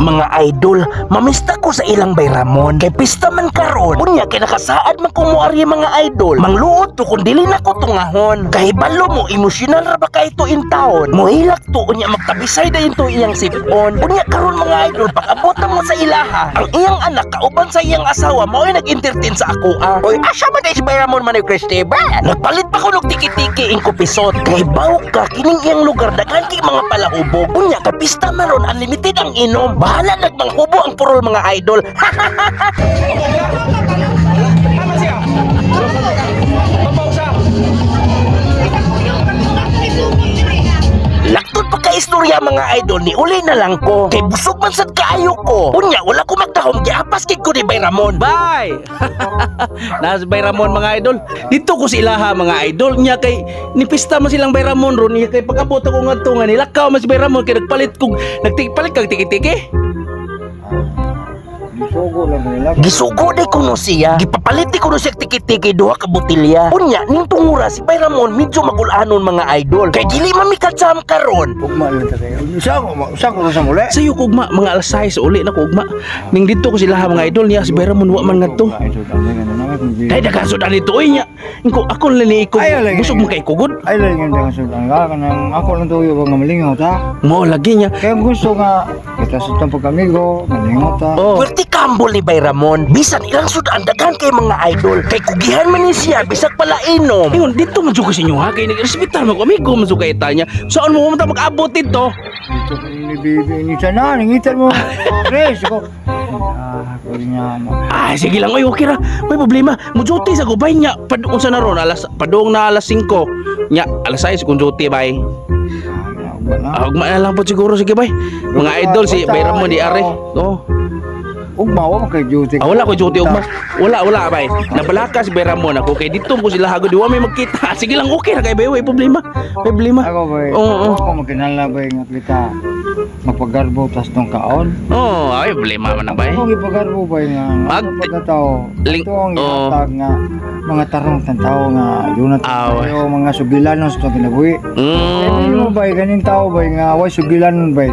Mga idol, mamista ko sa ilang bayramon. Kay pista man karon. Unya kay nakasaad man kumuari mga idol. Mangluot to kung dili na ko tungahon. Kay balo mo emosyonal ra ba kay to in taon. Mohilak to unya magtabisay dayon to iyang sipon. Unya karon mga idol, pag-abot mo sa ilaha, ang iyang anak kauban sa iyang asawa mao'y nag-entertain sa ako ah. Oy, asa man si bayramon man ni Cristobal. Nagpalit pa ko ng tiki-tiki ing kupisot. Kay bawo ka kining iyang lugar daghan kay mga palahubog. Unya ka pista maron unlimited ang inom. Bahala nagmanghubo ang purol mga idol. Laktod pa ka istorya mga idol ni uli na lang ko. Kay busog man sad kaayo ko. Unya wala ko magdahom kay apas kay ko ni Bayramon. Bye! Nasa Bayramon mga idol. Dito ko si ilaha mga idol. Nya kay nipista man silang Bayramon ron. Nya kay pag-abot ako nga ito nga nilakaw man si Bayramon. Kay nagpalit kong nagpalit kag tiki-tiki. Gisugo lang nila. Gisugo day kuno siya. Gipapalit di kuno siya tiki-tiki duha ka botilya. Unya ning tungura si Bayramon medyo magulanon mga idol. Kay dili mamikadsam karon. Ugma lang ta kayo. Sa ko sa muli. Sayo kugma mga alas 6 uli na kugma. Ning dito ko sila mga idol niya si Bayramon wa man ngadto. Dai dagasod ani to nya. Ingko ako lani ko. Busog mo kay kugod. Ay lang yung dengan sudang ka kanang ako lang tuyo nga malingaw ta. Mo lagi niya. Kaya gusto nga kita sa tampog amigo, malingaw ta. Oh. Pwerte kambol ni Bayramon. Bisan ilang sudan daghan kay mga idol. Kay kugihan man ni siya bisag pala inom. Ingon dito man jud ko sa inyo ha kay nag-respetar mo ko amigo man jud kay tanya. Saan mo man ta mag-abot dito? Dito ko ni bibi ni sana ningitan mo. Tres ko. Ko niya mo. Ay, sige lang. Ay, okay ra. May problema. Mujuti sa gubay niya. Padung sa naron. Padung na alas 5. Nya, alas 6 kung duty, bay. Ugma na lang po siguro. Sige, bay. Mga idol, si Bayramon di are. Oh. Ugma wa kay duty. Wala ko duty, ugma. Wala, bay. Nabalaka si Bayramon ako. Kay dito ko sila hagod. Di wa may magkita. Sige lang, okay ra kay bay. May problema. May problema. Ako ba? Oo. Ako makinala ba nga kita magpagarbo tas tong kaon. Oh, ay, problema man na, bay. Ako gipagarbo ba nga pagkatao. Ito ang ihatag nga mga tarong tan tao nga dunat tayo mga sugilanon sa kinabuhi. Ano ba ganin tao ba nga way sugilanon ba?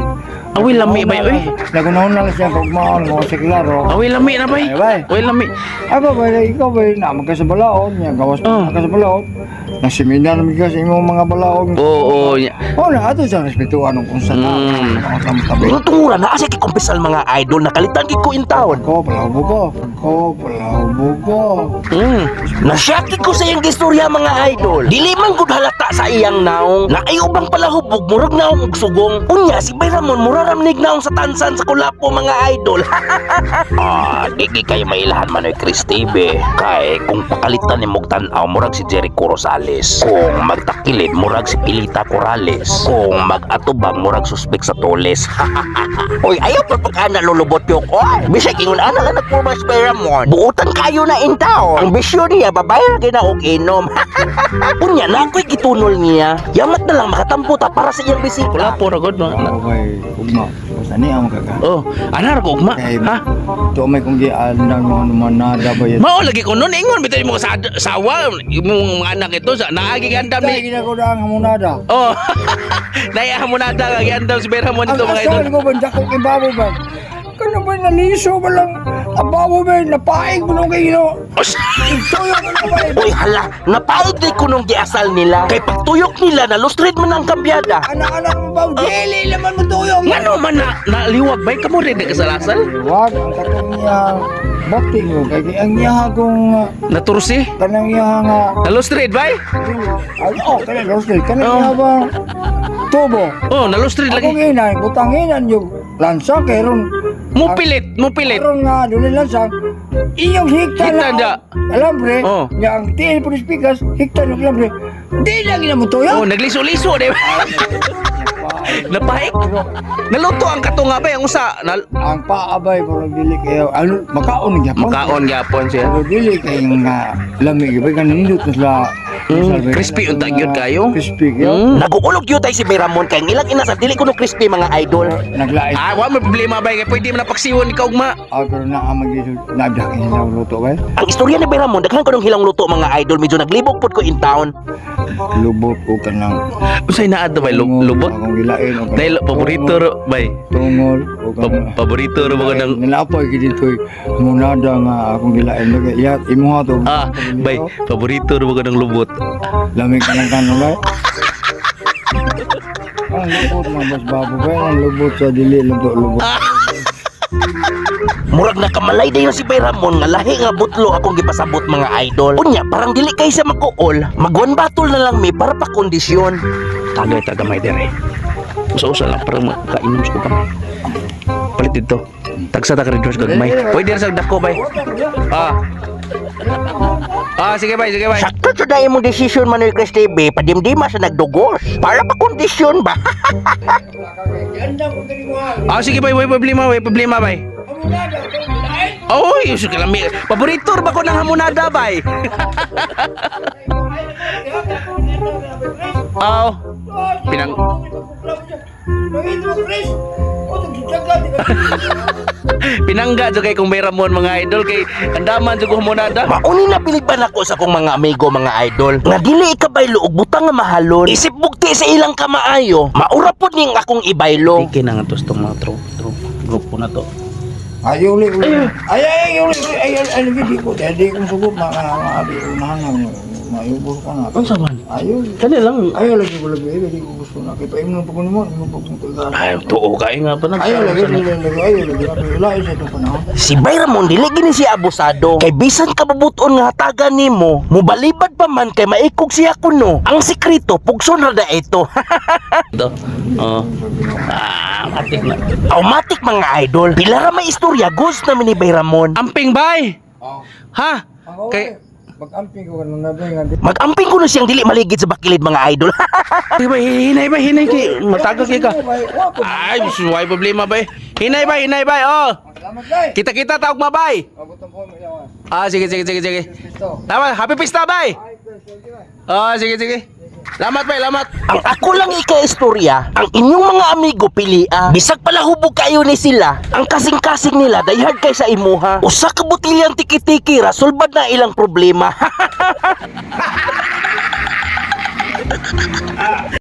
Awi lami bay oy. Nagunahon lang siya kung maon mo si klaro. Awi lami na bay. Awi lami. Ako ba ikaw ba na magkasabalaon niya gawas magkasabalaon. Nang seminar mi kasi imong mga balaon. Oo. Oh na ato sa respetuhan kung sa tabi. Ang tungura na asa kay kumpisal mga idol nakalitan gid ko in taon. Ko palaw bugo. Nasyaki ko sa iyang istorya mga idol. Dili man gud halata sa iyang naong na ay ubang palahubog murag naong og sugong. Unya si Bayramon muraramnig naong sa tansan sa kulapo mga idol. Di kayo mailahan man oy Cristibe. Kay kung pakalitan ni mog tan-aw murag si Jericho Rosales. Kung magtakilid murag si Pilita Corrales. Kung mag-atubang murag suspek sa Toles. Oy, ayaw pa pagkana lulubot yung oy. Bisag ingon anak mo mas Bayramon. Buutan kayo na in tao. Ang bisyo niya babayar kay na og inom. Unya na ako'y gitunol niya. Yamat na lang makatampo ta para sa iyang bisita. Wala po ragod no. Okay, ugma. Basta ni ang kaka. Oh, anar ko ugma. Ha? To may kung giandan mo manada ba yan. Mao lagi ko noon ingon bitaw mo sa sawa imong mga anak ito sa naagi gandam Dai ni. gina ko dang munada. Oh. Naya mo nada kag gandam si Bayramon dito mga idol. Ang ko banda ko kay babo ba. Kano ba naliso ba lang? Abawo ba napaig mo nung kayo. Tuyo ko na ba. Uy hala, napaig di ko nung giasal nila. Kay pagtuyok nila nalustrid man ang kambyada. Anak-anak mo ba? Dili naman mo tuyo. Ngano man na naliwag bay kamo rin ka sa lasal? Wag ang katong niya. Bakti mo kay ang niya kung Natursi? kanang niya nga Nalustrid bay? kanang roasted kanang niya ba tubo. Oh, nalustrid Akong lagi. inay, butanginan yung lansa kay ron. Mupilit. Karon nga doon lansa. Iyong hikta Hikta da. alambre. Oh. Nga ang tiil po ni speakers, hikta ng alambre. Di lang ina mo tuyo. Oh, nagliso-liso di ba? Napaik. Naluto ang katunga bay ang usa. Ang paabay pero dili kayo makaon gyapon. Makaon gyapon siya. Pero dili kay nga lamig ba kan nindot na sila Crispy unta gyud kayo. Crispy gyud. Naguulog yun tayo si Bay Ramon kay ilang inasal dili ko no crispy mga idol. Naglait. Ah, wa may problema bay kay pwede man napaksiwon ikaw ugma. Pero na ang mag-isip, nagdakin na luto ba? Ang istorya ni Bay Ramon daghan ko nung hilang luto mga idol, medyo naglibog pud ko in town. Lubot ko ka ng Unsay naa to bay lubot? Akong gilain. o Dahil paborito ro bay. Tungol. O ka Paborito ro mga nang Nilapay ka dito munada nga akong gilain. Ya, imo to. bay, paborito ro mga nang lubot. Lamig ka ng kanon ba? Ang lubot mga boss babo ba? Ang lubot sa dili lubot. Murag nakamalay dayon si Bay Ramon nga lahi nga butlo akong gipasabot mga idol. Unya parang dili kay sa makuol, magwan batol na lang mi para pa kondisyon. Tagay tagamay dire. Usa-usa lang para makainom ko pa. Palit dito. Tagsa ta ka rin gagmay. Pwede ra sa dako bay. Sige bay, sige bay. Sakto sa dahil mong desisyon Manuel Chris TV, padimdima sa nagdugos. Para pa kondisyon ba? Sige bay, way problema bay. Uso ka lang. Paborito ba ko ng hamonada bay? Pinang Pinangga jud kay kung Bay Ramon mga idol kay andaman jud ko hamonada. Mauni na pilipan ako sa akong mga amigo mga idol. Nga dili ikabaylo og butang nga mahalon. Isip bugti sa ilang kamaayo, maura pod ning akong ibaylo. Kay na nga tos tong mga grupo na to. Ayaw ulit. Ayaw ulit. Ayaw di ko. Di ko sugot mga abi unahan na. Mayubor ka na. Unsa man? Ayaw. Kani lang. Ayaw lagi ko lagi. Di ko gusto na. Kaya paimong pagkunin mo. Imong pagkunin. Ay, tuo kay nga pa Ayaw lagi. Ayaw lagi. Ilayo sa itong panahon. Si Bay Ramon dili gini siya abusado. Kay bisan kababuton nga hatagan nimo, mubalibad pa man kay maikog siya kuno. Ang sekreto pugson ra da ito. Ito. Matik na. Automatic mga idol. Pila ra may istorya gusto namin ni Bay Ramon. Amping bay. Ha? Kay Pag-amping ko kanong nabay nga. Mag-amping ko na siyang dili maligid sa bakilid mga idol. Sige ba, hinay kay matagal kay ka. Ay, suway problema bay. Hinay bay. Salamat kay. Kita tawag mabay. Abotong ko mo yawan. Sige. Tama, happy pista bay. Sige. Lamat bay, lamat. Ang ako lang ika-istorya, ang inyong mga amigo pilia. Bisag pala hubog kayo ni sila. Ang kasing-kasing nila, dayhard kay sa imuha. Usa ka botilyang tiki-tiki, rasulbad na ilang problema.